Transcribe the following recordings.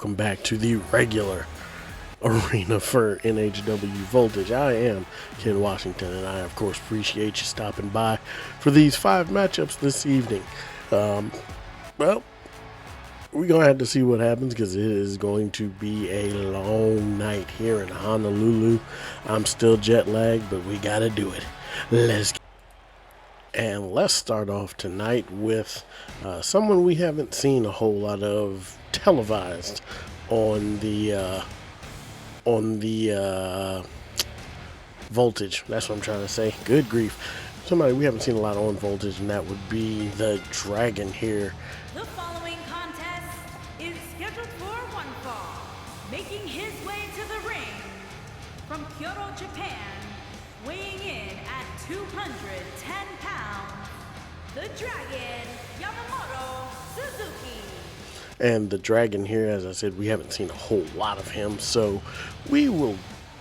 welcome back to the regular arena for NHW Voltage. I am Ken Washington, and I, of course, appreciate you stopping by for these 5 matchups this evening. Well, we're going to have to see what happens because it is going to be a long night here in Honolulu. I'm still jet lagged, but we got to do it. Let's start off tonight with someone we haven't seen a whole lot of televised on the Voltage. That's what I'm trying to say. Good grief. Somebody we haven't seen a lot on Voltage, and that would be the Dragon here. The following contest is scheduled for one fall. Making his way to the ring from Kyoto, Japan, weighing in at 210 pounds, the Dragon, Yamamoto Suzuki. And the Dragon here, as I said, we haven't seen a whole lot of him, so we will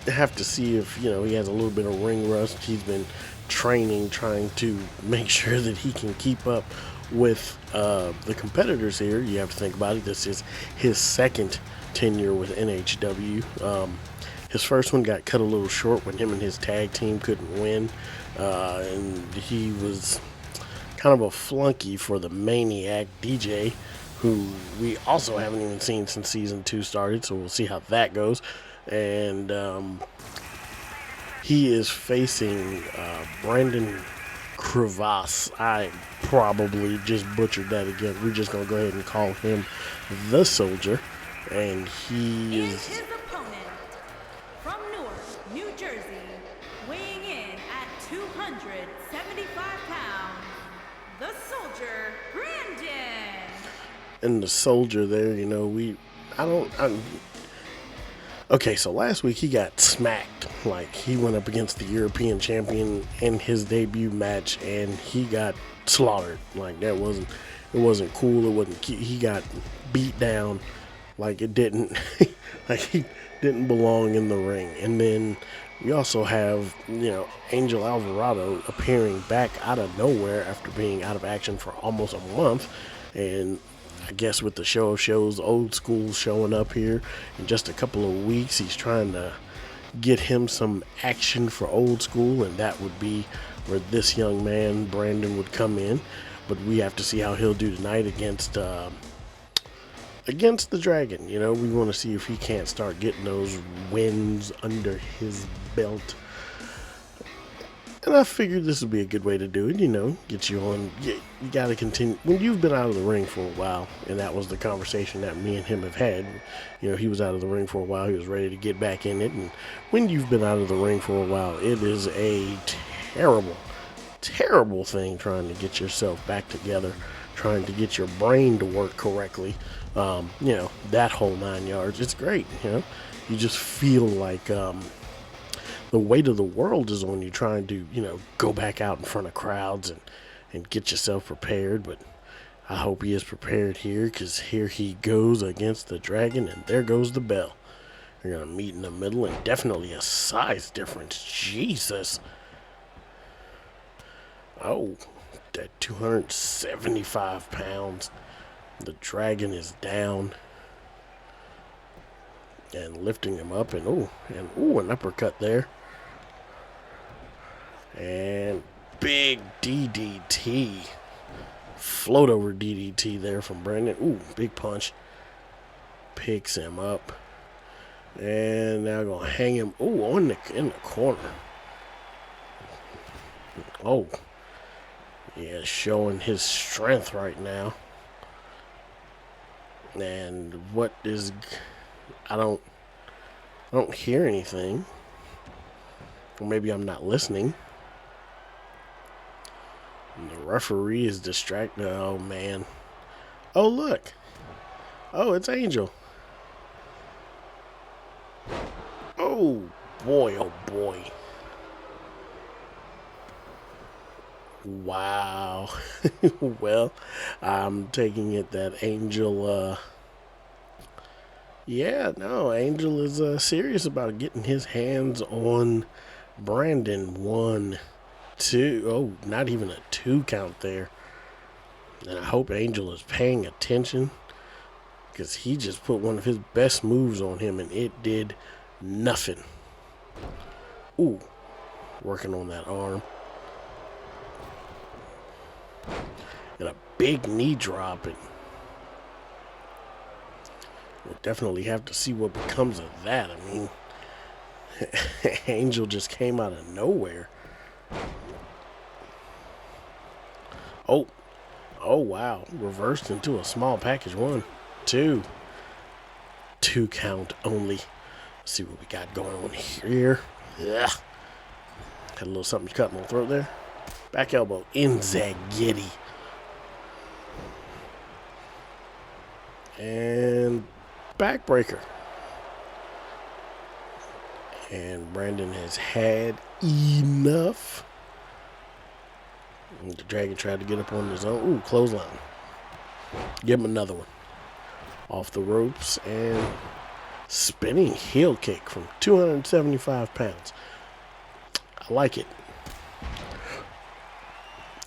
have to see if, he has a little bit of ring rust. He's been training, trying to make sure that he can keep up with the competitors here. You have to think about it. This is his second tenure with NHW. His first one got cut a little short when him and his tag team couldn't win, and he was kind of a flunky for the Maniac DJ, who we also haven't even seen since Season 2 started, so we'll see how that goes. And he is facing Brandon Crevasse. I probably just butchered that again. We're just going to go ahead and call him the Soldier. And he is... his opponent from Newark, New Jersey, weighing in at 275 pounds, the Soldier, Brandon. And the Soldier there, okay, so last week he got smacked. Like, he went up against the European champion in his debut match, and he got slaughtered. Like, it wasn't cool. He got beat down like it didn't, like he didn't belong in the ring. And then we also have, Angel Alvarado appearing back out of nowhere after being out of action for almost a month. And I guess with the show of shows, Old School showing up here in just a couple of weeks, he's trying to get him some action for Old School, and that would be where this young man, Brandon, would come in. But we have to see how he'll do tonight against the Dragon. We want to see if he can't start getting those wins under his belt. And I figured this would be a good way to do it, get you on. You got to continue. When you've been out of the ring for a while, and that was the conversation that me and him have had, he was out of the ring for a while. He was ready to get back in it. And when you've been out of the ring for a while, it is a terrible, terrible thing trying to get yourself back together, trying to get your brain to work correctly. That whole 9 yards. It's great, You just feel like the weight of the world is on you trying to, go back out in front of crowds and get yourself prepared. But I hope he is prepared here, because here he goes against the Dragon, and there goes the bell. They're going to meet in the middle, and definitely a size difference. Jesus. Oh, that 275 pounds. The Dragon is down and lifting him up, and an uppercut there. And big DDT. Float over DDT there from Brandon. Big punch. Picks him up. And now going to hang him. In the corner. Yeah, showing his strength right now. And I don't hear anything. Or maybe I'm not listening. And the referee is distracted. Oh, man. Oh, look. Oh, it's Angel. Oh, boy. Oh, boy. Wow. Well, I'm taking it that Angel, Angel is serious about getting his hands on Brandon. 1, 2. Oh, not even a 2 count there. And I hope Angel is paying attention. because he just put one of his best moves on him and it did nothing. Ooh, working on that arm. And a big knee drop, and we'll definitely have to see what becomes of that. I mean, Angel just came out of nowhere. Oh, wow. Reversed into a small package. 1, 2. 2 count only. Let's see what we got going on here. Yeah. Had a little something cut in my throat there. Back elbow. Inzaghitti. And backbreaker. And Brandon has had enough. And the Dragon tried to get up on his own. Ooh, clothesline. Give him another one. Off the ropes and spinning heel kick from 275 pounds. I like it.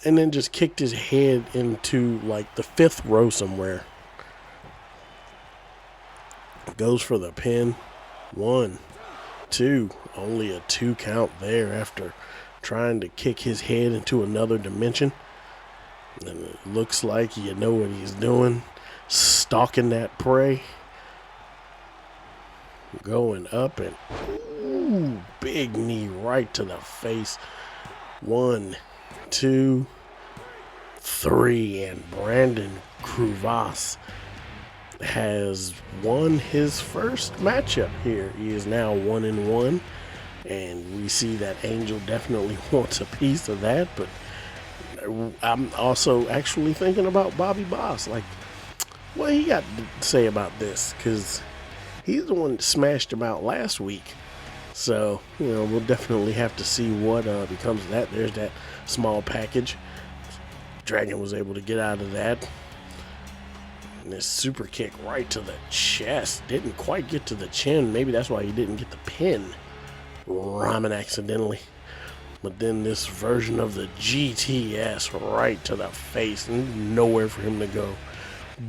And then just kicked his head into like the 5th row somewhere. Goes for the pin. 1, 2. Only a 2 count there after trying to kick his head into another dimension. And it looks like you know what he's doing. Stalking that prey. Going up and ooh, big knee right to the face. 1, 2, 3. And Brandon Cruvas has won his first matchup here. He is now 1-1, and we see that Angel definitely wants a piece of that. But I'm also actually thinking about Bobby Boss, like what he got to say about this, because he's the one that smashed him out last week. So we'll definitely have to see what becomes of that. There's that small package. Dragon was able to get out of that. And this super kick right to the chest. Didn't quite get to the chin. Maybe that's why he didn't get the pin. Ramen accidentally. But then this version of the GTS right to the face. And nowhere for him to go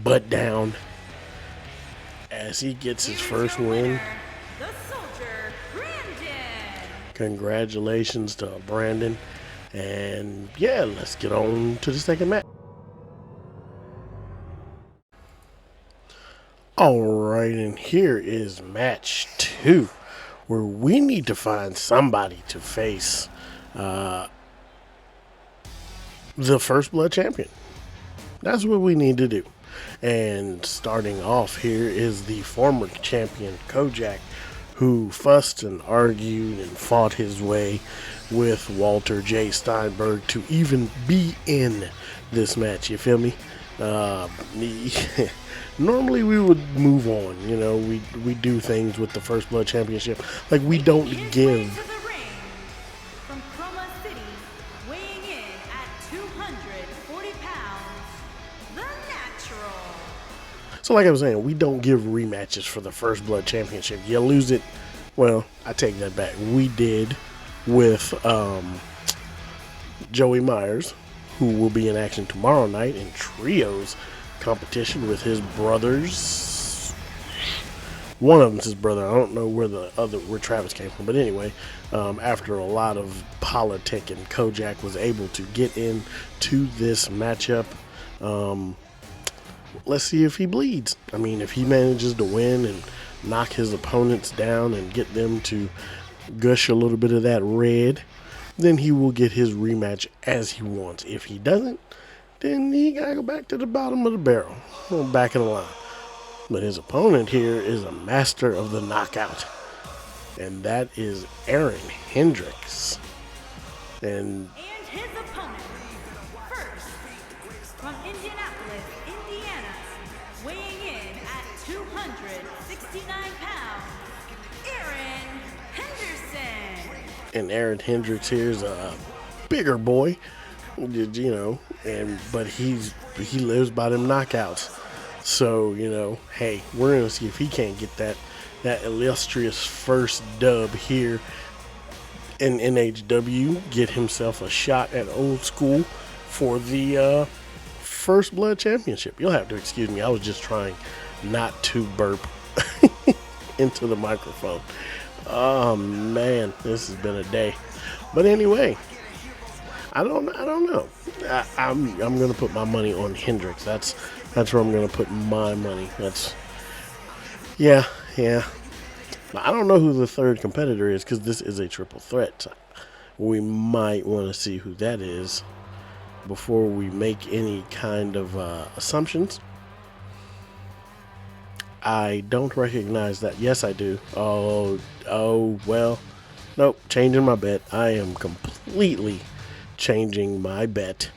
but down. As he gets his first win. The Soldier, Brandon. Congratulations to Brandon. And yeah, let's get on to the second match. Alright, and here is match 2, where we need to find somebody to face the First Blood champion. That's what we need to do. And starting off here is the former champion, Kojak, who fussed and argued and fought his way with Walter J. Steinberg to even be in this match, you feel me? Normally we would move on, we do things with the First Blood Championship. Like we don't give. From Chroma City, weighing in at 240 pounds, the Natural. So like I was saying, we don't give rematches for the First Blood Championship. You lose it, well, I take that back. We did with Joey Myers, who will be in action tomorrow night in trios competition with his brothers. One of them's his brother. I don't know where Travis came from, but anyway, after a lot of politic, and Kojak was able to get into this matchup. Let's see if he bleeds. I mean, if he manages to win and knock his opponents down and get them to gush a little bit of that red, then he will get his rematch as he wants. If he doesn't, then he gotta go back to the bottom of the barrel, back in the line. But his opponent here is a master of the knockout, and that is Aaron Hendricks. And his opponent, first, from Indianapolis, Indiana, weighing in at 269 pounds, Aaron Henderson. And Aaron Hendricks here is a bigger boy, but he lives by them knockouts. So, hey, we're going to see if he can't get that illustrious first dub here in NHW, get himself a shot at Old School for the First Blood Championship. You'll have to excuse me. I was just trying not to burp into the microphone. Oh man, this has been a day. But anyway, I don't know. I'm gonna put my money on Hendricks. That's where I'm gonna put my money. Yeah, yeah. I don't know who the third competitor is because this is a triple threat. We might want to see who that is before we make any kind of assumptions. I don't recognize that. Yes, I do. Oh, well. Nope, changing my bet. I am completely changing my bet.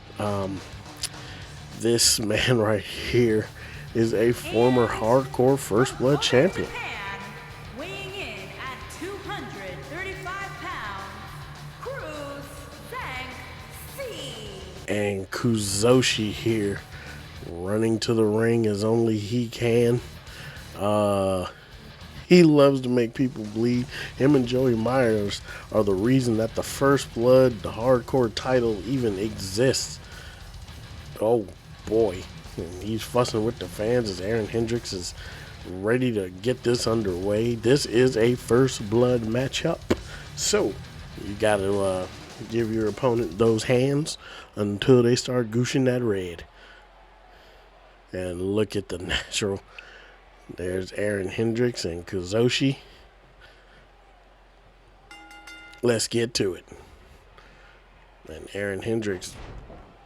This man right here is a former hardcore First Blood champion. Japan, weighing in at 235 pounds, Cruz C. And Kuzoshi here, running to the ring as only he can. He loves to make people bleed. Him and Joey Myers are the reason that the First Blood, the hardcore title, even exists. Oh boy, and he's fussing with the fans as Aaron Hendricks is ready to get this underway. This is a First Blood matchup, so you got to give your opponent those hands until they start gooshing that red. And look at the natural. There's Aaron Hendricks and Kuzoshi. Let's get to it. And Aaron Hendricks,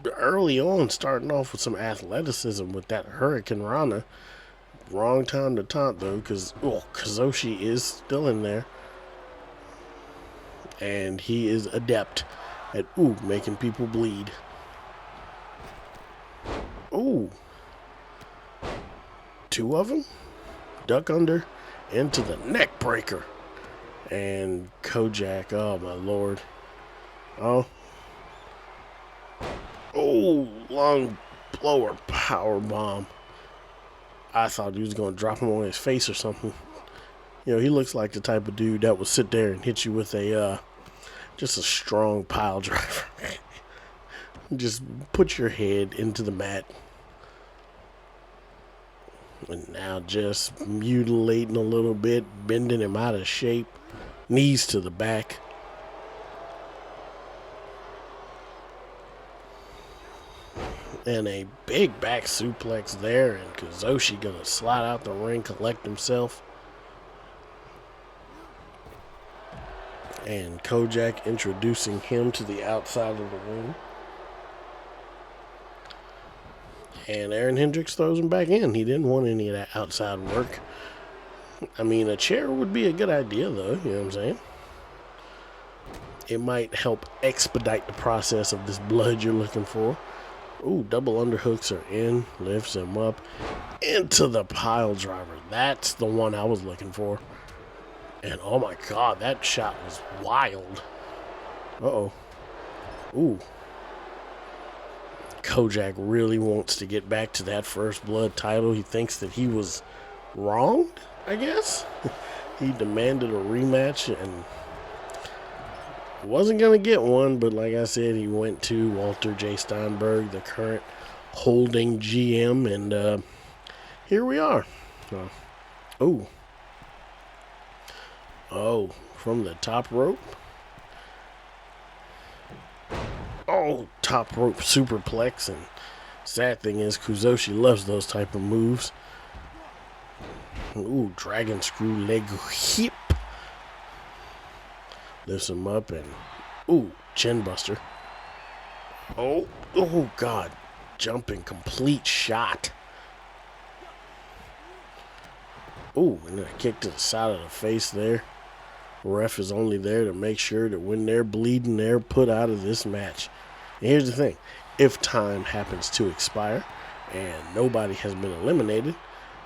early on, starting off with some athleticism with that Hurricane Rana. Wrong time to taunt, though, because Kuzoshi is still in there. And he is adept at, making people bleed. Ooh. Two of them? Duck under into the neck breaker. And Kojak, oh my lord. Oh, long blower power bomb. I thought he was going to drop him on his face or something. You know, he looks like the type of dude that would sit there and hit you with just a strong pile driver. Just put your head into the mat. And now just mutilating a little bit, bending him out of shape. Knees to the back. And a big back suplex there. And Kuzoshi gonna slide out the ring, collect himself. And Kojak introducing him to the outside of the ring. And Aaron Hendricks throws him back in. He didn't want any of that outside work. I mean, a chair would be a good idea, though. You know what I'm saying? It might help expedite the process of this blood you're looking for. Ooh, double underhooks are in. Lifts him up into the pile driver. That's the one I was looking for. And oh my god, that shot was wild. Uh-oh. Ooh. Kojak really wants to get back to that First Blood title. He thinks that he was wronged, I guess. He demanded a rematch and wasn't going to get one, but like I said, he went to Walter J. Steinberg, the current holding GM, and here we are. Oh, from the top rope. Oh, top rope superplex, and sad thing is Kuzoshi loves those type of moves. Ooh, dragon screw leg whip. Lifts him up and chin buster. Oh god, jumping complete shot. And then a kick to the side of the face there. Ref is only there to make sure that when they're bleeding, they're put out of this match. And here's the thing. If time happens to expire and nobody has been eliminated,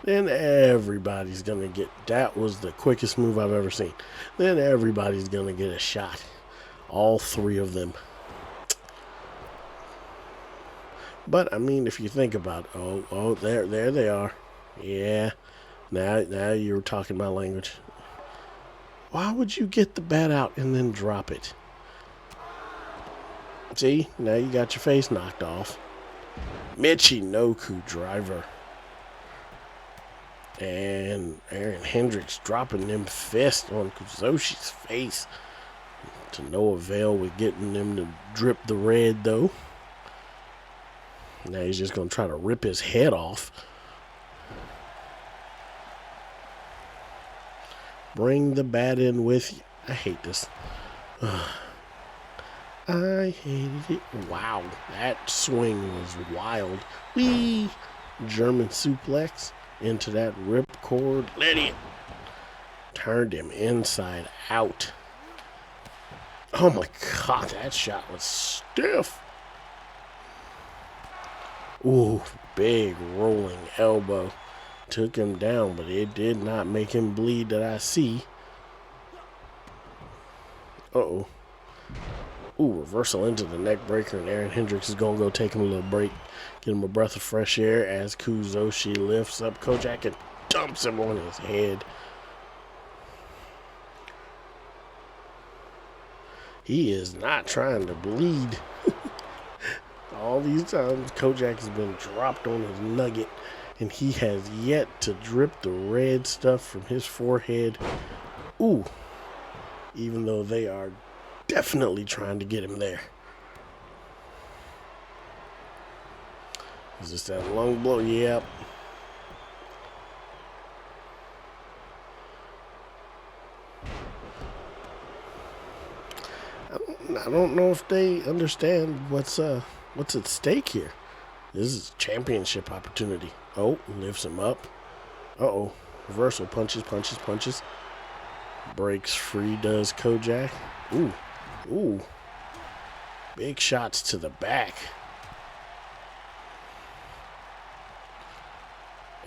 then everybody's going to get... That was the quickest move I've ever seen. Then everybody's going to get a shot. All three of them. But, I mean, if you think about it, there they are. Yeah. Now you're talking my language. Why would you get the bat out and then drop it? See? Now you got your face knocked off. Michinoku driver. And Aaron Hendricks dropping them fists on Kuzoshi's face. To no avail with getting them to drip the red, though. Now he's just going to try to rip his head off. Bring the bat in with you. I hate this. I hated it. Wow, that swing was wild. Whee! German suplex into that ripcord. Let it. Turned him inside out. Oh my God, that shot was stiff. Ooh, big rolling elbow. Took him down, but it did not make him bleed that I see. Uh-oh. Ooh, reversal into the neck breaker, and Aaron Hendricks is going to go take him a little break. Get him a breath of fresh air as Kuzoshi lifts up Kojak and dumps him on his head. He is not trying to bleed. All these times, Kojak has been dropped on his nugget, and he has yet to drip the red stuff from his forehead. Ooh. Even though they are definitely trying to get him there. Is this that lung blow? Yep. I don't know if they understand what's at stake here. This is a championship opportunity. Oh, lifts him up. Uh-oh. Reversal. Punches. Breaks free, does Kojak. Ooh. Ooh. Big shots to the back.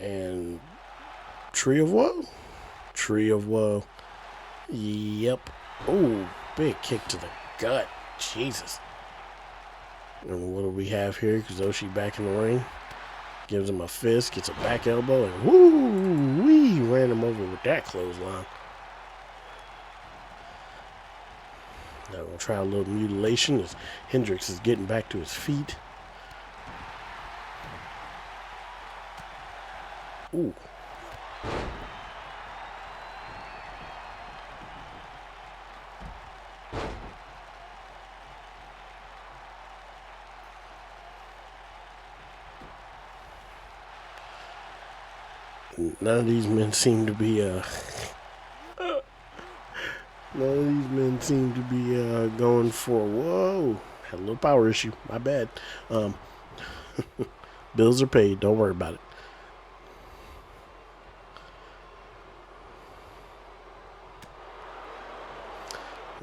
And Tree of Woe? Tree of Woe. Yep. Ooh. Big kick to the gut. Jesus. And what do we have here? Kuzoshi back in the ring. Gives him a fist. Gets a back elbow. And woo-wee. Ran him over with that clothesline. Now we'll try a little mutilation as Hendricks is getting back to his feet. Ooh. None of these men seem to be going for, whoa, had a little power issue, my bad. Bills are paid, don't worry about it.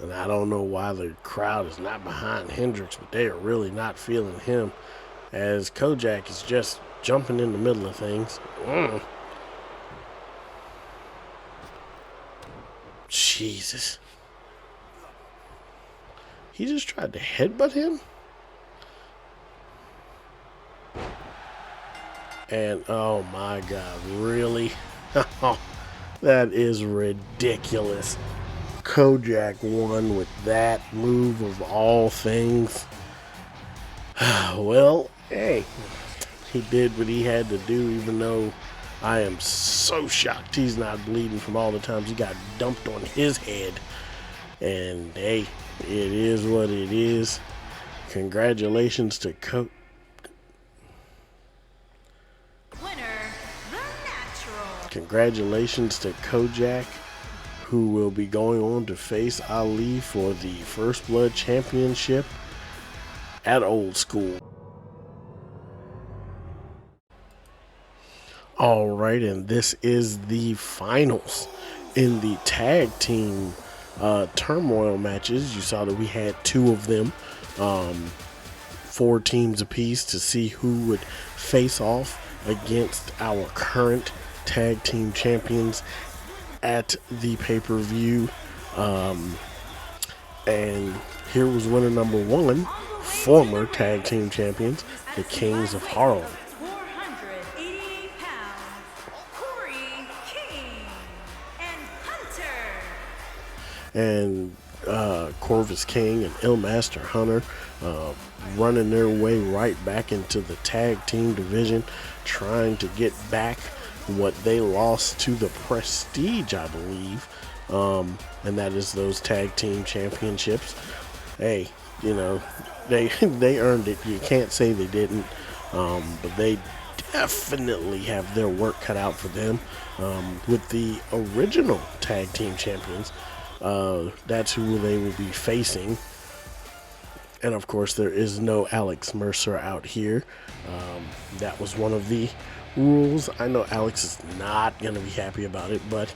And I don't know why the crowd is not behind Hendricks, but they are really not feeling him as Kojak is just jumping in the middle of things. Jesus. He just tried to headbutt him? And, oh my God, really? That is ridiculous. Kojak won with that move of all things. Well, hey, he did what he had to do, even though I am so shocked he's not bleeding from all the times he got dumped on his head. And hey, it is what it is. Congratulations to Congratulations to Kojak, who will be going on to face Ali for the First Blood Championship at Old School. All right, and this is the finals in the tag team turmoil matches. You saw that we had two of them, 4 teams apiece, to see who would face off against our current tag team champions at the pay-per-view. And here was winner number 1, former tag team champions, the Kings of Harlem. And Corvus King and Illmaster Hunter running their way right back into the tag team division, trying to get back what they lost to the Prestige, I believe, and that is those tag team championships. Hey, you know, they they earned it. You can't say they didn't, but they definitely have their work cut out for them. With the original tag team champions, that's who they will be facing. And of course, there is no Alex Mercer out here. That was one of the rules. I know Alex is not going to be happy about it, but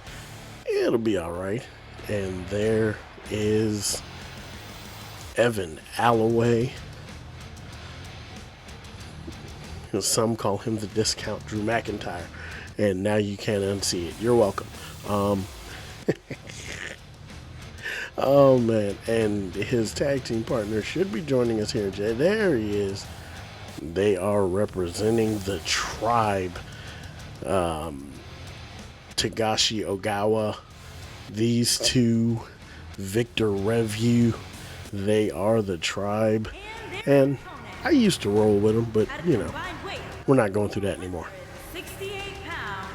it'll be all right. And there is Evan Alloway. Some call him the discount Drew McIntyre. And now you can't unsee it. You're welcome. Oh, man. And his tag team partner should be joining us here, Jay. There he is. They are representing the Tribe. Tagashi Ogawa. These two, Victor Review. They are the Tribe. And I used to roll with them, but, you know, we're not going through that anymore. 68 pounds,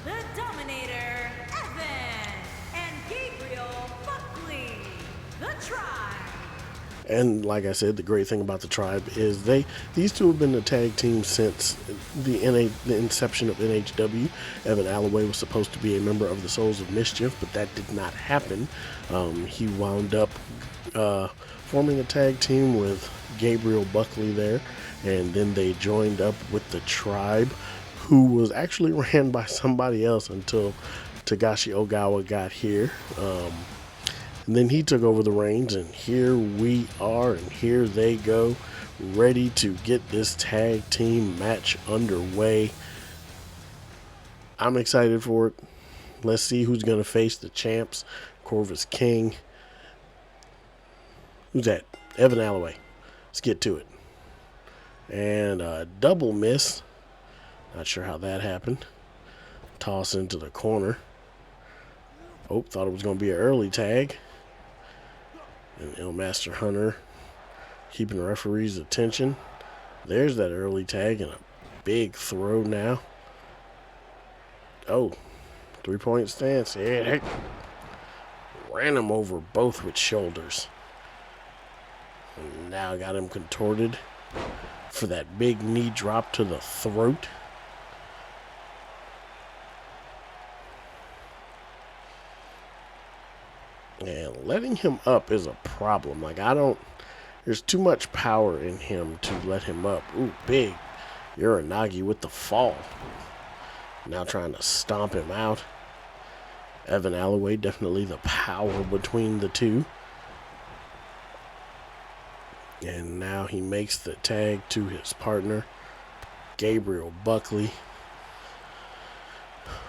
the Dominator, Evan, and Gabriel Buckley, the Tribe. And like I said, the great thing about the Tribe is these two have been a tag team since the inception of NHW. Evan Alloway was supposed to be a member of the Souls of Mischief, but that did not happen. He wound up forming a tag team with Gabriel Buckley there, and then they joined up with the Tribe, who was actually ran by somebody else until Tagashi Ogawa got here. And then he took over the reins, and here we are, and here they go, ready to get this tag team match underway. I'm excited for it. Let's see who's going to face the champs. Corvus King. Who's that? Evan Alloway. Let's get to it. And a double miss. Not sure how that happened. Toss into the corner. Oh, thought it was going to be an early tag. And Illmaster Hunter keeping the referee's attention. There's that early tag and a big throw now. Oh, 3-point stance. Yeah, ran him over both with shoulders. And now got him contorted for that big knee drop to the throat. And letting him up is a problem. Like, there's too much power in him to let him up. Ooh, big Uranagi with the fall. Now trying to stomp him out. Evan Alloway, definitely the power between the two. And now he makes the tag to his partner, Gabriel Buckley,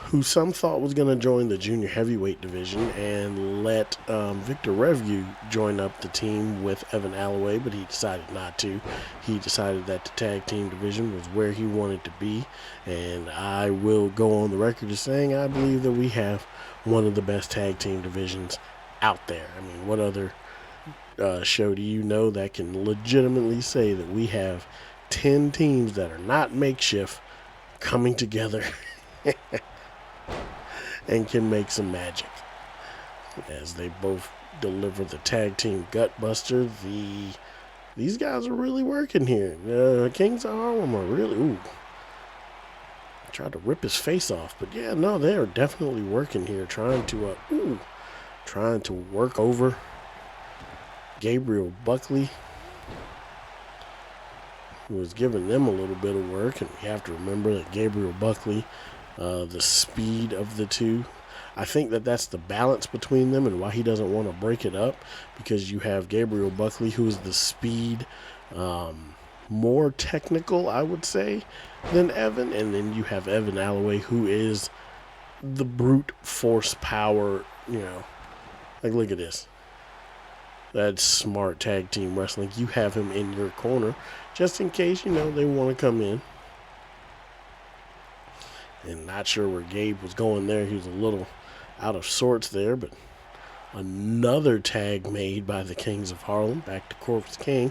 who some thought was going to join the junior heavyweight division and let Victor Review join up the team with Evan Alloway, but he decided not to. He decided that the tag team division was where he wanted to be, and I will go on the record as saying I believe that we have one of the best tag team divisions out there. I mean, what other show do you know that can legitimately say that we have 10 teams that are not makeshift coming together and can make some magic? As they both deliver the tag team gutbuster, these guys are really working here. Kings of Harlem are really, tried to rip his face off, but yeah, no, they are definitely working here, trying to work over Gabriel Buckley, who was giving them a little bit of work. And we have to remember that Gabriel Buckley, the speed of the two, I think that's the balance between them and why he doesn't want to break it up, because you have Gabriel Buckley, who is the speed, more technical, I would say, than Evan, and then you have Evan Alloway, who is the brute force power, like, look at this. That's smart tag team wrestling. You have him in your corner just in case, they want to come in. And not sure where Gabe was going there. He was a little out of sorts there, but another tag made by the Kings of Harlem. Back to Corpse King.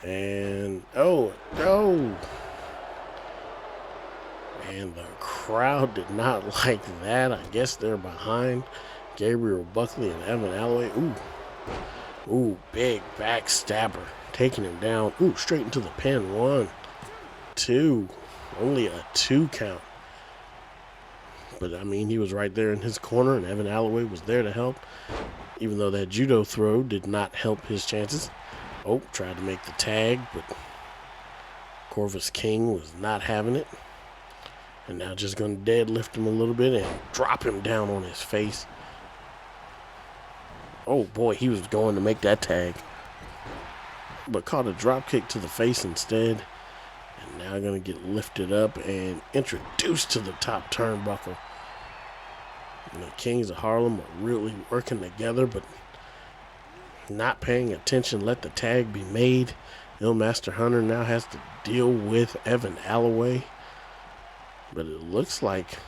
And, and the crowd did not like that. I guess they're behind Gabriel Buckley and Evan Alloway. Ooh, big backstabber. Taking him down. Ooh, straight into the pin. 1, 2. Only a 2 count. But, I mean, he was right there in his corner, and Evan Alloway was there to help. Even though that judo throw did not help his chances. Oh, tried to make the tag, but Corvus King was not having it. And now just going to deadlift him a little bit and drop him down on his face. Oh, boy, he was going to make that tag. But caught a drop kick to the face instead. And now going to get lifted up and introduced to the top turnbuckle. And the Kings of Harlem are really working together, but not paying attention. Let the tag be made. Illmaster Hunter now has to deal with Evan Alloway. But it looks like,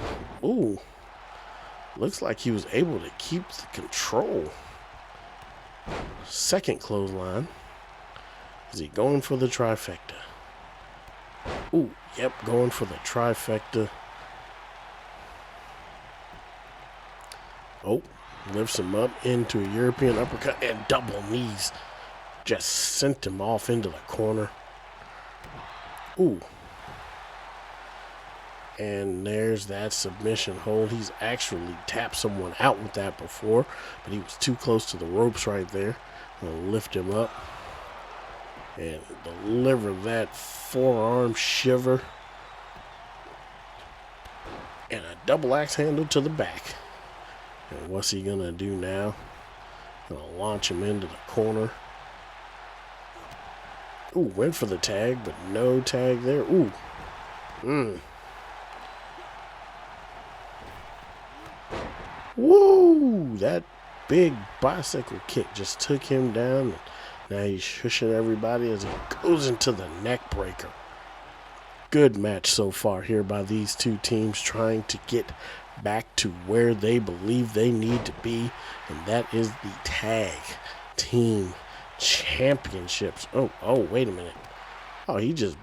looks like he was able to keep the control. Second clothesline. Is he going for the trifecta? Ooh, yep, going for the trifecta. Oh, lifts him up into a European uppercut and double knees. Just sent him off into the corner. Ooh. And there's that submission hold. He's actually tapped someone out with that before, but he was too close to the ropes right there. I'm going to lift him up and deliver that forearm shiver. And a double axe handle to the back. And what's he going to do now? Going to launch him into the corner. Ooh, went for the tag, but no tag there. Ooh. Woo! That big bicycle kick just took him down. Now he's shushing everybody as he goes into the neck breaker. Good match so far here by these two teams trying to get back to where they believe they need to be, and that is the tag team championships. Oh, wait a minute. Oh, he just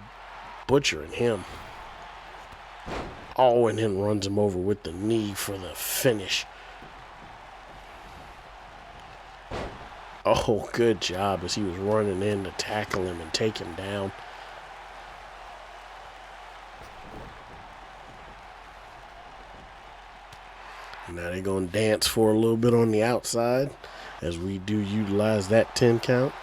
butchering him. Oh, and then runs him over with the knee for the finish. Oh, good job as he was running in to tackle him and take him down. Now they're going to dance for a little bit on the outside as we do utilize that 10 count.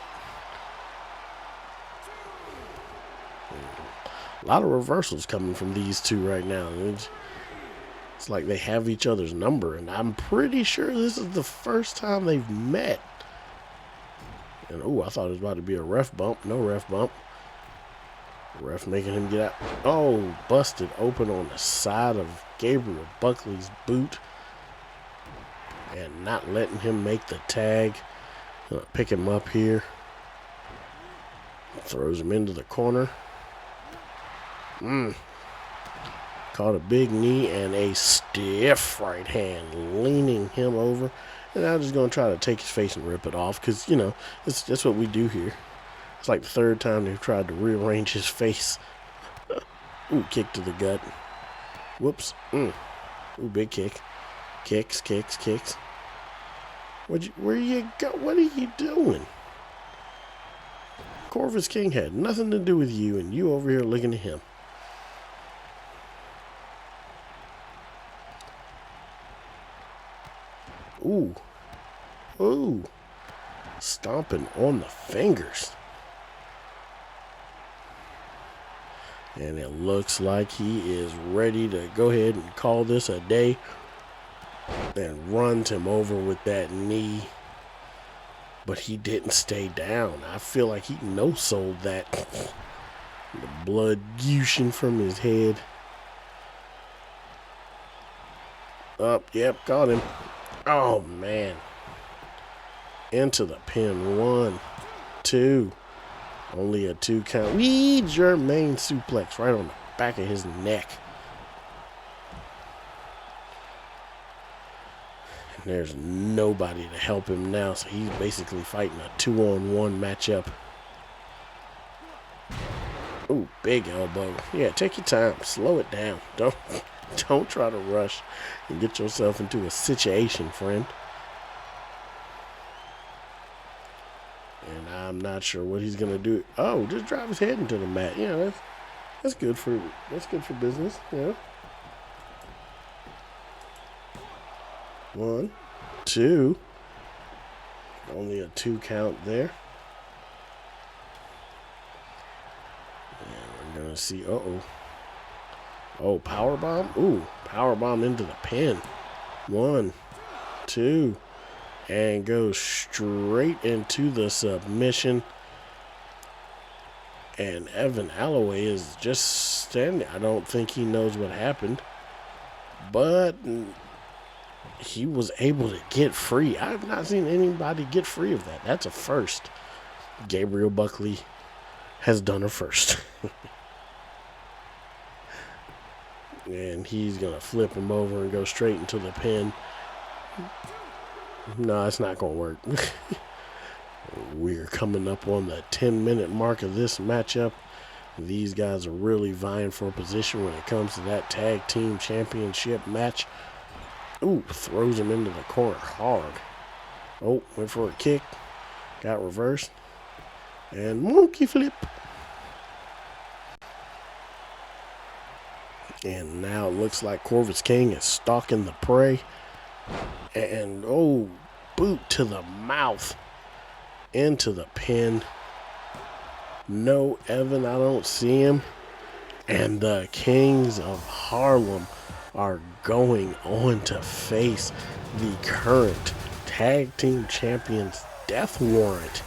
A lot of reversals coming from these two right now. It's like they have each other's number, and I'm pretty sure this is the first time they've met. And I thought it was about to be a ref bump. No ref bump. Ref making him get out. Oh, busted open on the side of Gabriel Buckley's boot. And not letting him make the tag. Pick him up here. Throws him into the corner. Caught a big knee and a stiff right hand, leaning him over. And I'm just going to try to take his face and rip it off because, that's what we do here. It's like the third time they've tried to rearrange his face. Ooh, kick to the gut. Whoops. Ooh, big kick. Kicks. Where you go? What are you doing? Corvus King had nothing to do with you, and you over here looking at him. Ooh. Stomping on the fingers. And it looks like he is ready to go ahead and call this a day. And runs him over with that knee. But he didn't stay down. I feel like he no-sold that. The blood gushing from his head. Up, yep, got him. Oh, man. Into the pin. 1, 2. Only a 2 count. Germain suplex right on the back of his neck. And there's nobody to help him now, so he's basically fighting a 2-on-1 matchup. Ooh, big elbow. Yeah, take your time. Slow it down. Don't try to rush and get yourself into a situation, friend. And I'm not sure what he's gonna do. Oh, just drive his head into the mat. Yeah, that's good for business. Yeah. 1, 2. Only a 2 count there. And we're gonna see. Oh, power bomb. Ooh, power bomb into the pin. 1, 2. And goes straight into the submission. And Evan Alloway is just standing. I don't think he knows what happened. But he was able to get free. I've not seen anybody get free of that. That's a first. Gabriel Buckley has done a first. And he's going to flip him over and go straight into the pin. No, it's not going to work. We're coming up on the 10-minute mark of this matchup. These guys are really vying for a position when it comes to that tag team championship match. Ooh, throws him into the corner hard. Oh, went for a kick. Got reversed. And monkey flip. And now it looks like Corvus King is stalking the prey. And, oh, boot to the mouth. Into the pin. No, Evan, I don't see him. And the Kings of Harlem are going on to face the current tag team champions death warrant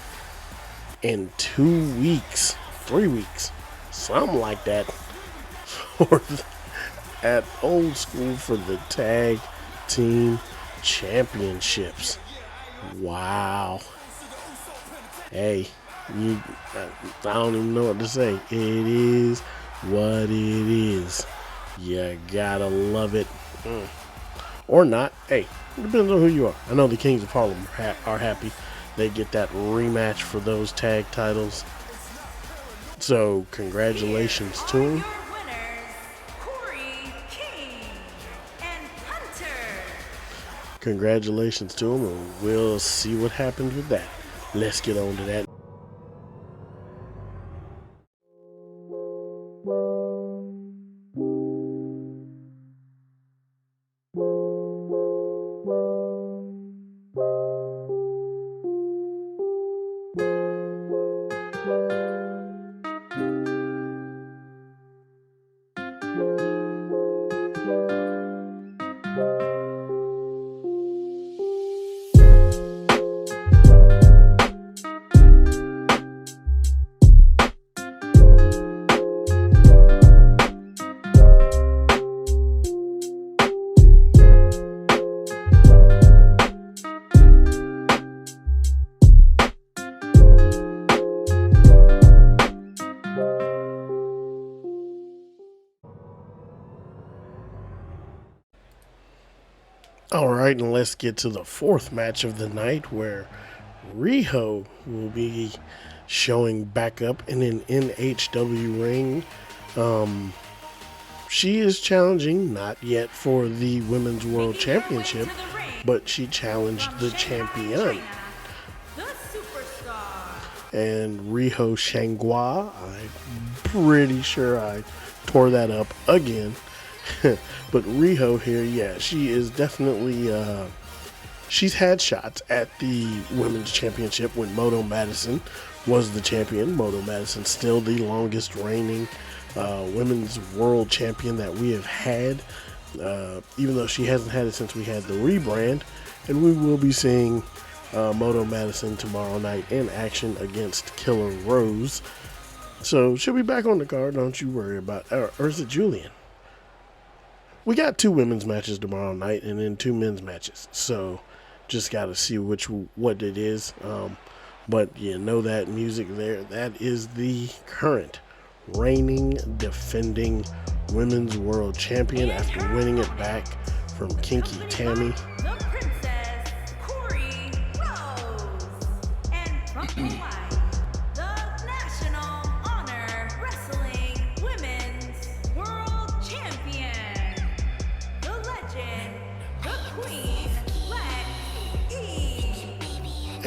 in 2 weeks, 3 weeks, something like that, for at Old School for the tag team championships. Wow. Hey, I don't even know what to say. It is what it is. You gotta love it. Or not. Hey, it depends on who you are. I know the Kings of Harlem are happy they get that rematch for those tag titles. So, congratulations to them. Congratulations to them, and we'll see what happens with that. Let's get on to that. All right, and let's get to the 4th match of the night, where Riho will be showing back up in an NHW ring. She is challenging, not yet for the Women's World Championship, but she challenged the champion. And Riho Shangwa, I'm pretty sure I tore that up again. But Riho here, yeah, she is definitely, she's had shots at the Women's Championship when Moto Madison was the champion. Moto Madison still the longest reigning Women's World Champion that we have had, even though she hasn't had it since we had the rebrand. And we will be seeing Moto Madison tomorrow night in action against Killer Rose. So she'll be back on the card, don't you worry about it. Or is it Julian? We got 2 women's matches tomorrow night and then 2 men's matches. So just got to see what it is. But you know that music there, that is the current reigning, defending Women's World Champion after winning it back from Kinky Tammy. The Princess, Corey Rose. And from Hawaii, the National Honor Wrestling Women's World Champion,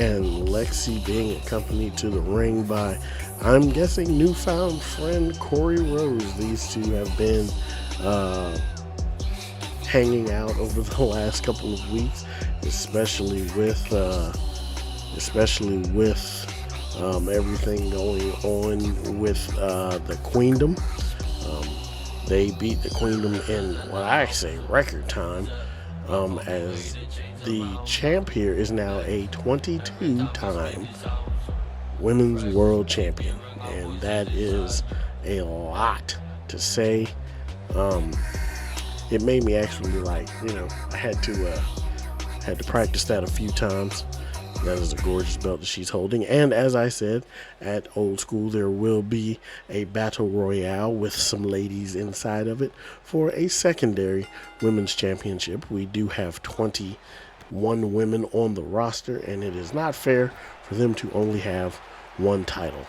and Lexi being accompanied to the ring by, I'm guessing, newfound friend Corey Rose. These two have been hanging out over the last couple of weeks, especially with everything going on with the Queendom. They beat the Queendom in what I say record time, as the champ here is now a 22-time women's world champion, and that is a lot to say. It made me actually I had to practice that a few times. That is a gorgeous belt that she's holding. And as I said, at Old School, there will be a battle royale with some ladies inside of it for a secondary women's championship. We do have 21 women on the roster, and it is not fair for them to only have one title.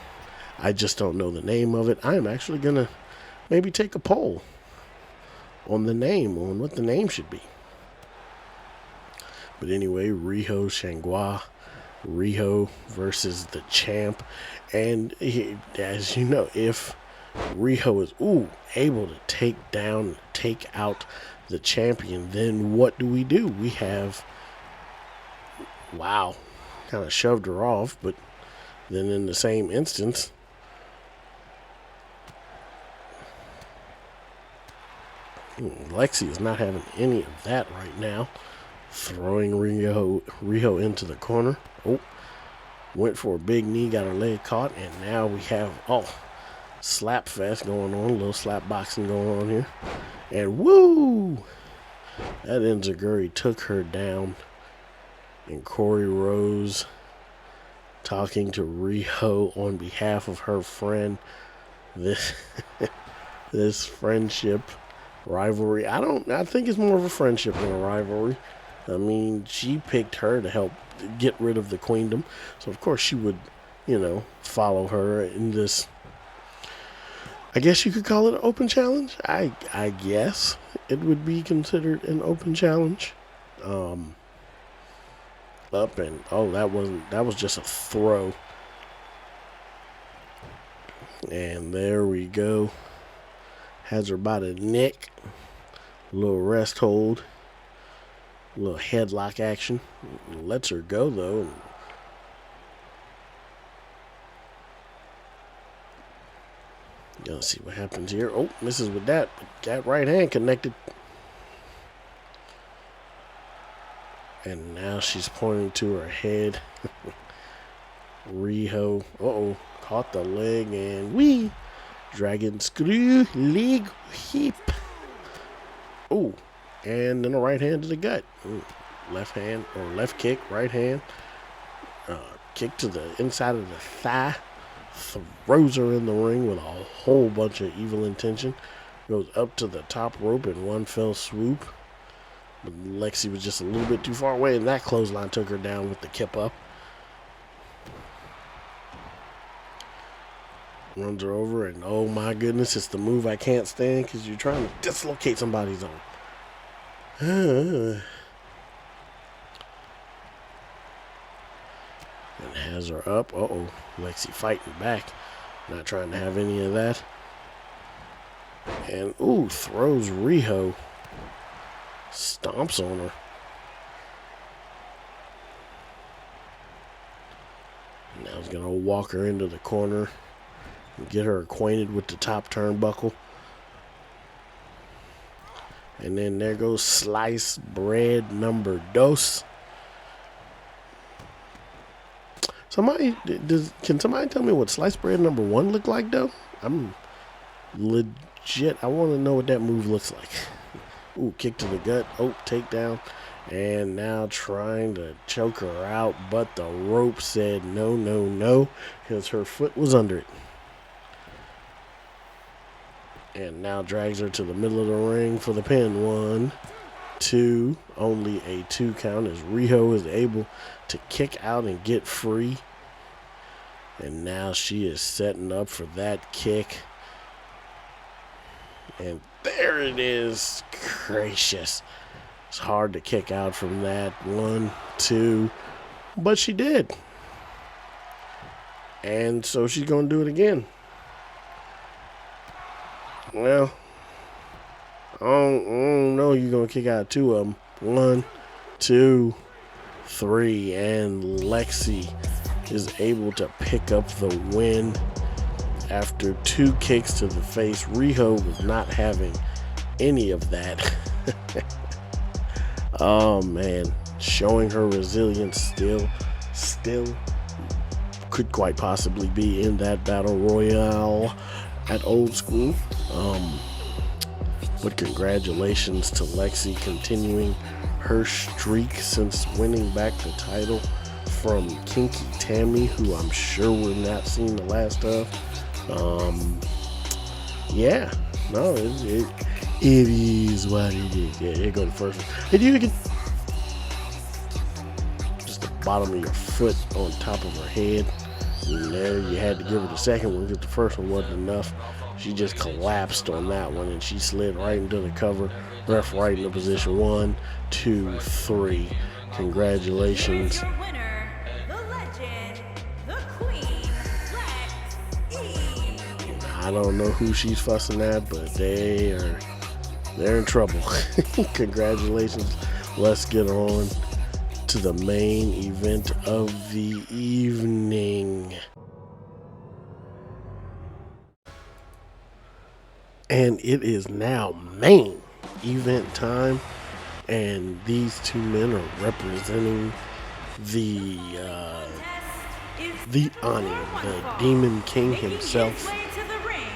I just don't know the name of it. I am actually going to maybe take a poll on what the name should be. But anyway, Riho Shangwa. Riho versus the champ. And as you know, if Riho is able to take out the champion, then what do? We have, kind of shoved her off, but then in the same instance, Lexi is not having any of that right now. Throwing Riho into the corner. Went for a big knee, got her leg caught, and now we have slap fest going on, a little slap boxing going on here. And woo! That enziguri took her down. And Corey Rose talking to Riho on behalf of her friend. This friendship rivalry. I think it's more of a friendship than a rivalry. I mean, she picked her to help get rid of the Queendom, so of course she would, follow her in this. I guess you could call it an open challenge. I guess it would be considered an open challenge. Up and that was just a throw, and there we go. Has her by the neck, a little rest hold. A little headlock action. Lets her go, though. Let's see what happens here. Misses with that. Got right hand connected. And now she's pointing to her head. Riho. Caught the leg and dragon screw leg whip. And then a right hand to the gut. Left hand or left kick, right hand. Kick to the inside of the thigh. Throws her in the ring with a whole bunch of evil intention. Goes up to the top rope in one fell swoop. But Lexi was just a little bit too far away, and that clothesline took her down with the kip up. Runs her over, and oh my goodness, it's the move I can't stand because you're trying to dislocate somebody's arm. And has her up. Lexi fighting back. Not trying to have any of that. And throws Riho. Stomps on her. Now he's going to walk her into the corner and get her acquainted with the top turnbuckle. And then there goes sliced bread number dos. Can somebody tell me what sliced bread number 1 looked like, though? I'm legit. I want to know what that move looks like. Kick to the gut. Takedown. And now trying to choke her out, but the rope said no, because her foot was under it. And now drags her to the middle of the ring for the pin. 1, 2, only a 2 count as Riho is able to kick out and get free. And now she is setting up for that kick. And there it is. Gracious. It's hard to kick out from that. 1, 2. but she did. And so she's going to do it again. Well, I don't know. You're going to kick out two of them. 1, 2, 3. And Lexi is able to pick up the win after 2 kicks to the face. Riho was not having any of that. Oh, man. Showing her resilience still could quite possibly be in that battle royale at Old School. But congratulations to Lexi continuing her streak since winning back the title from Kinky Tammy, who I'm sure we're not seeing the last of. Yeah, no, it is what it is. Yeah, here go the first one. And you can just the bottom of your foot on top of her head. And there you had to give her the second one because the first one wasn't enough. She just collapsed on that one and she slid right into the cover. Ref right into position. 1, 2, 3. Congratulations. Here's your winner, the legend, the queen, Lexi. I don't know who she's fussing at, but they're in trouble. Congratulations. Let's get on to the main event of the evening. And it is now main event time, and these two men are representing the Ani, the Demon King himself. Making his way to the ring,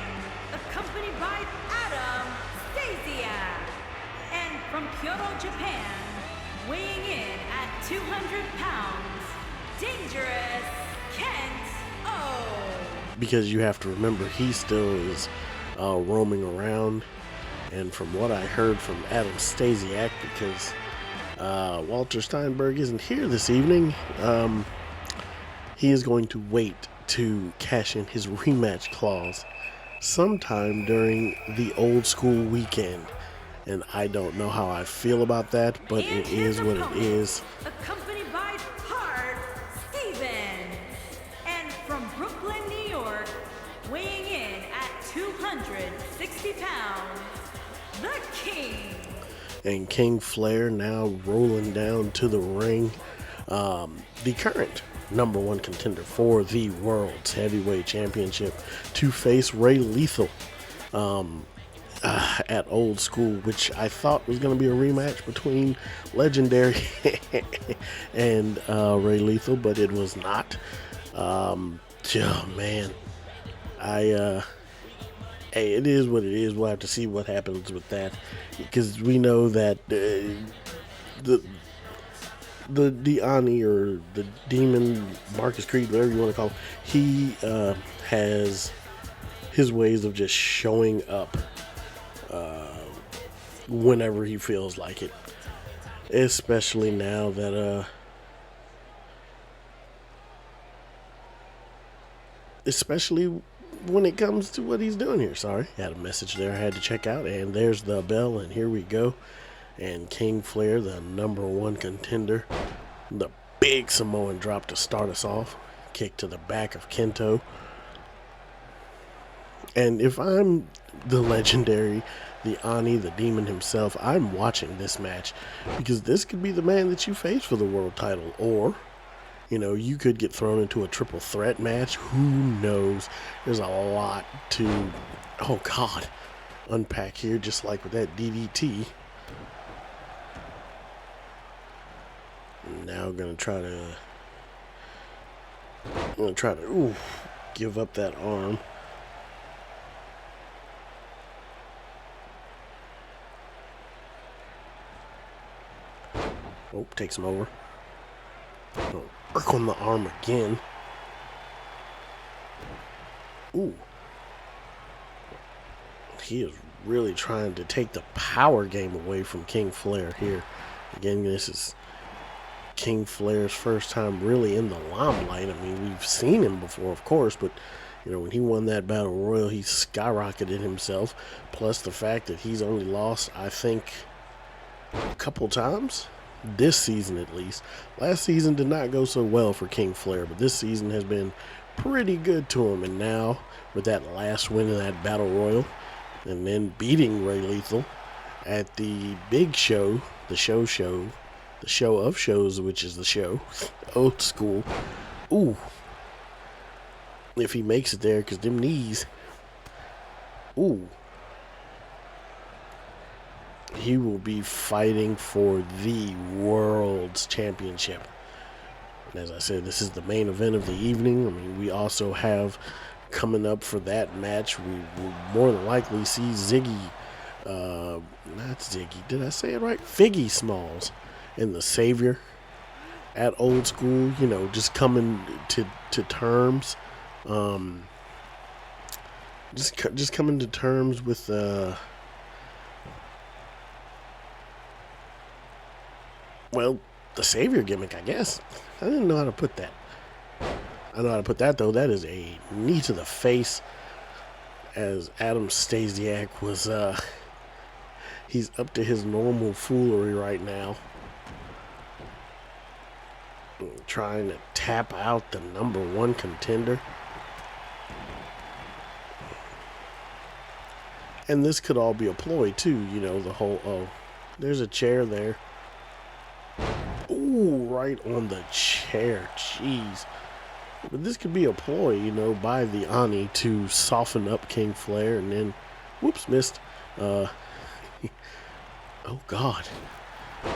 accompanied by Adam Stasiak. And from Kyoto, Japan, weighing in at 200 pounds, Dangerous Kent O. Because you have to remember, he still is roaming around. And from what I heard from Adam Stasiak, because Walter Steinberg isn't here this evening, he is going to wait to cash in his rematch clause sometime during the Old School weekend. And I don't know how I feel about that, but it is what it is. Accompanied by Hard Steven. And from Brooklyn, New York, weighing in at 260 pounds, the King. And King Flair now rolling down to the ring. The current #1 contender for the World's Heavyweight Championship to face Ray Lethal at Old School, which I thought was going to be a rematch between Legendary and Ray Lethal, but it was not. Oh man, hey, it is what it is. We'll have to see what happens with that, because we know that the Ani, or the Demon, Marcus Creed, whatever you want to call him, he has his ways of just showing up whenever he feels like it, especially now that especially when it comes to what he's doing here. Sorry, had a message there I had to check out, and there's the bell, and here we go. And King Flair, the #1 contender, the big Samoan drop to start us off, kick to the back of Kento. And if I'm the Legendary, the Ani, the Demon himself, I'm watching this match, because this could be the man that you face for the world title, or you know, you could get thrown into a triple threat match. Who knows? There's a lot to, oh God, unpack here, just like with that DDT. Now I'm gonna try to give up that arm. Oh, takes him over. Oh, work on the arm again. Ooh. He is really trying to take the power game away from King Flair here. Again, this is King Flair's first time really in the limelight. I mean, we've seen him before, of course, but you know, when he won that Battle Royal, he skyrocketed himself. Plus the fact that he's only lost, I think, a couple times, This season, at least. Last season did not go so well for King Flair, but this season has been pretty good to him. And now, with that last win in that Battle Royal, and then beating Ray Lethal at the big show, the show of shows, which is the show, Old School. Ooh. If he makes it there, because them knees. Ooh. He will be fighting for the World's Championship. And as I said, this is the main event of the evening. I mean, we also have coming up for that match, we will more than likely see Ziggy, not Ziggy, did I say it right? Figgy Smalls and the Savior at Old School, you know, just coming to terms. Just coming to terms with well, the Savior gimmick, I guess. I didn't know how to put that. I know how to put that, though. That is a knee to the face, as Adam Stasiak was, he's up to his normal foolery right now. Trying to tap out the #1 contender. And this could all be a ploy, too, you know, the whole, oh, there's a chair there. Ooh, right on the chair. Jeez. But this could be a ploy, you know, by the Ani to soften up King Flair and then, whoops, missed. Oh, God.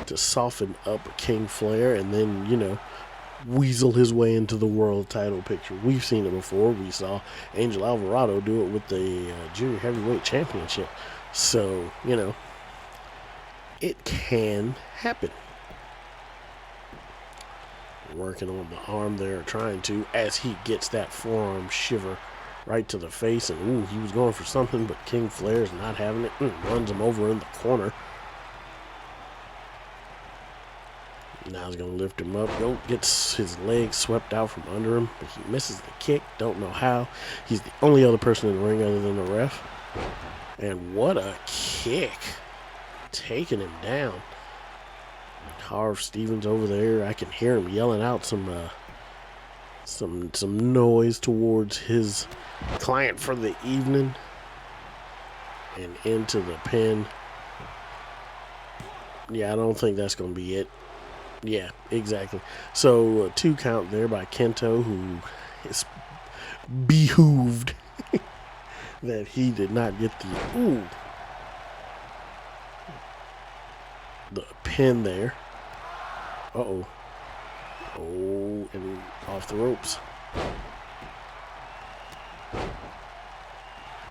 To soften up King Flair and then, you know, weasel his way into the world title picture. We've seen it before. We saw Angel Alvarado do it with the Junior Heavyweight Championship. So, you know, it can happen. Working on the arm there, trying to, as he gets that forearm shiver right to the face. And, ooh, he was going for something, but King Flair's not having it. Runs him over in the corner. Now he's going to lift him up. Gets his leg swept out from under him, but he misses the kick. Don't know how. He's the only other person in the ring other than the ref. And what a kick. Taking him down. Harv Stevens over there. I can hear him yelling out some noise towards his client for the evening. And into the pin. Yeah, I don't think that's going to be it. Yeah, exactly. So, a 2 count there by Kento, who is behooved that he did not get the pin there. Uh-oh. Oh, and off the ropes.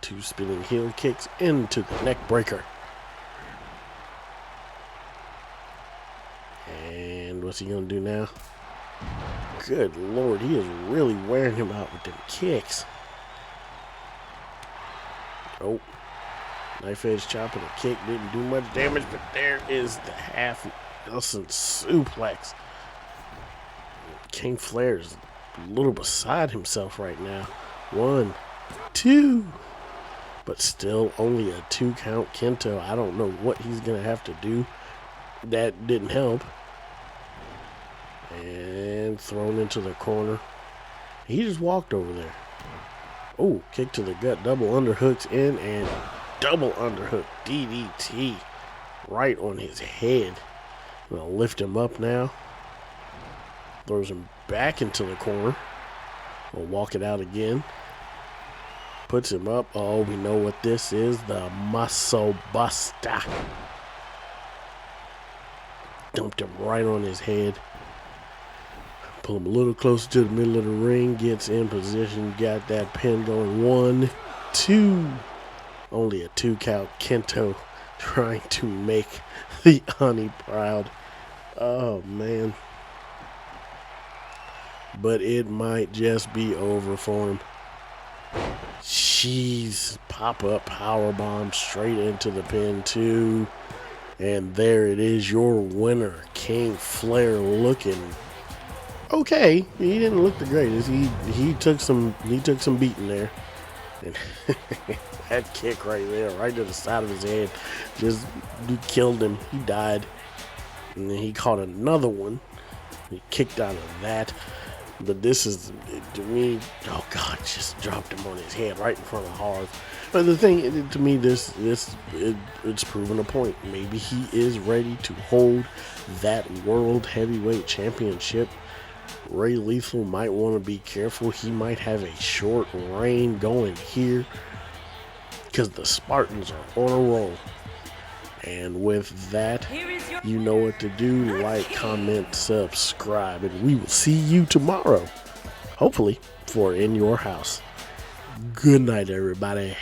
2 spinning heel kicks into the neck breaker. And what's he going to do now? Good Lord, he is really wearing him out with them kicks. Oh. Knife edge chop and a kick didn't do much damage, but there is the half Nelson suplex. King Flair's a little beside himself right now. 1, 2. But still only a 2 count. Kento, I don't know what he's going to have to do. That didn't help. And thrown into the corner. He just walked over there. Oh, kick to the gut. Double underhooks in and double underhook DDT right on his head. I'm going to lift him up now. Throws him back into the corner. We'll walk it out again. Puts him up. Oh, we know what this is. The Muscle Buster. Dumped him right on his head. Pull him a little closer to the middle of the ring. Gets in position. Got that pin going. 1, 2. Only a 2 count. Kento trying to make the Ani proud. Oh, man. But it might just be over for him. Jeez. Pop-up powerbomb straight into the pin, too. And there it is, your winner, King Flair, looking okay. He didn't look the greatest. He took some beating there. And that kick right there, right to the side of his head, just killed him. He died. And then he caught another one. He kicked out of that. But this is, to me, oh God, just dropped him on his head right in front of Harv. But the thing, to me, it's proven a point. Maybe he is ready to hold that World Heavyweight Championship. Ray Lethal might want to be careful. He might have a short reign going here because the Spartans are on a roll. And with that, you know what to do. Like, comment, subscribe, and we will see you tomorrow. Hopefully, for In Your House. Good night, everybody.